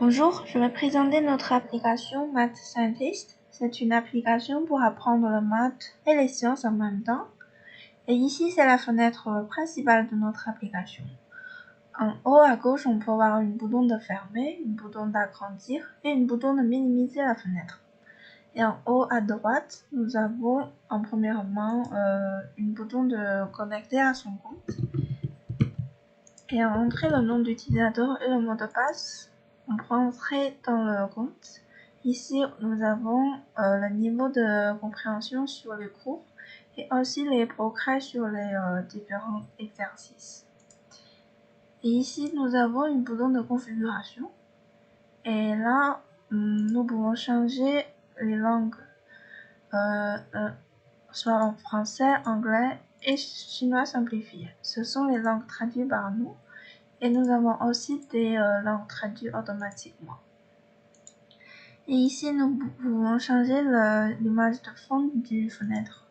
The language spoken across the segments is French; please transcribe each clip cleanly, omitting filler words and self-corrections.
Bonjour, je vais présenter notre application Math Scientist. C'est une application pour apprendre le maths et les sciences en même temps. Et ici, c'est la fenêtre principale de notre application. En haut à gauche, on peut voir une bouton de fermer, une bouton d'agrandir et une bouton de minimiser la fenêtre. Et en haut à droite, nous avons en premièrement une bouton de connecter à son compte. Et à entrer le nom d'utilisateur et le mot de passe, on peut entrer dans le compte. Ici, nous avons le niveau de compréhension sur les cours et aussi les progrès sur les différents exercices. Et ici, nous avons une bouton de configuration. Et là, nous pouvons changer les langues, soit en français, anglais et chinois simplifié. Ce sont les langues traduites par nous. Et nous avons aussi des langues traduites automatiquement. Et ici, nous pouvons changer l'image de fond du fenêtre.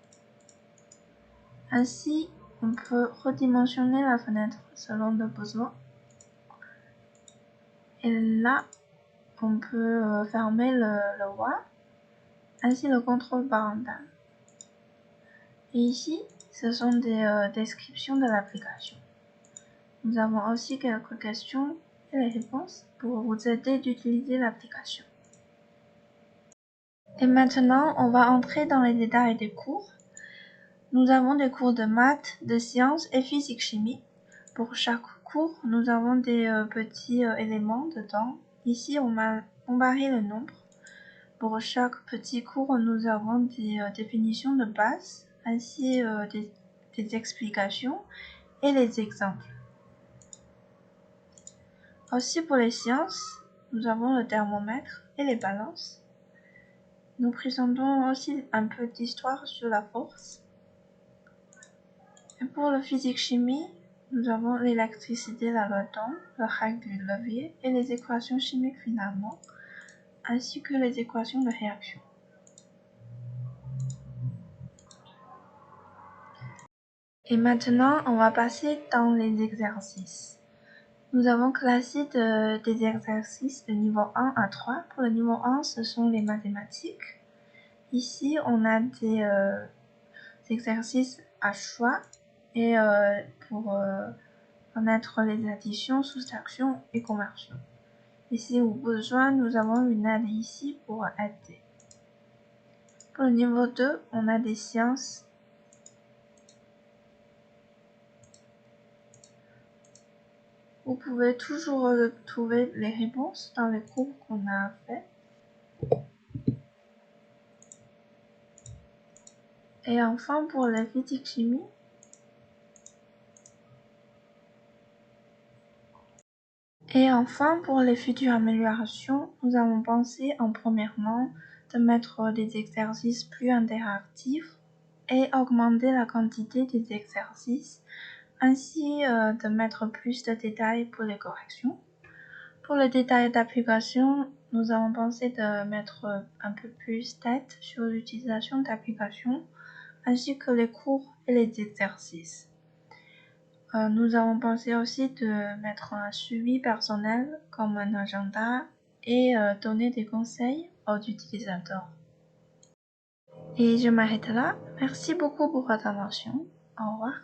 Ainsi, on peut redimensionner la fenêtre selon le besoin. Et là, on peut fermer le WA, ainsi le contrôle parental. Et ici, ce sont des descriptions de l'application. Nous avons aussi quelques questions et les réponses pour vous aider d'utiliser l'application. Et maintenant, on va entrer dans les détails des cours. Nous avons des cours de maths, de sciences et physique-chimie. Pour chaque cours, nous avons des petits éléments dedans. Ici, on varie le nombre. Pour chaque petit cours, nous avons des définitions de base, ainsi des explications et les exemples. Aussi pour les sciences, nous avons le thermomètre et les balances. Nous présentons aussi un peu d'histoire sur la force. Et pour le physique-chimie, nous avons l'électricité, la loi d'Ohm, le règle du levier et les équations chimiques finalement, ainsi que les équations de réaction. Et maintenant, on va passer dans les exercices. Nous avons classé des exercices de niveau 1 à 3. Pour le niveau 1, ce sont les mathématiques. Ici, on a des exercices à choix et pour connaître les additions, soustractions et conversions. Ici, au besoin, nous avons une aide ici pour aider. Pour le niveau 2, on a des sciences. Vous pouvez toujours trouver les réponses dans les cours qu'on a fait. Et enfin, pour la physique-chimie, pour les futures améliorations, nous avons pensé en premièrement de mettre des exercices plus interactifs et augmenter la quantité des exercices, ainsi de mettre plus de détails pour les corrections. Pour les détails d'application, nous avons pensé de mettre un peu plus d'aide sur l'utilisation d'applications, ainsi que les cours et les exercices. Nous avons pensé aussi de mettre un suivi personnel comme un agenda et donner des conseils aux utilisateurs. Et je m'arrête là. Merci beaucoup pour votre attention. Au revoir.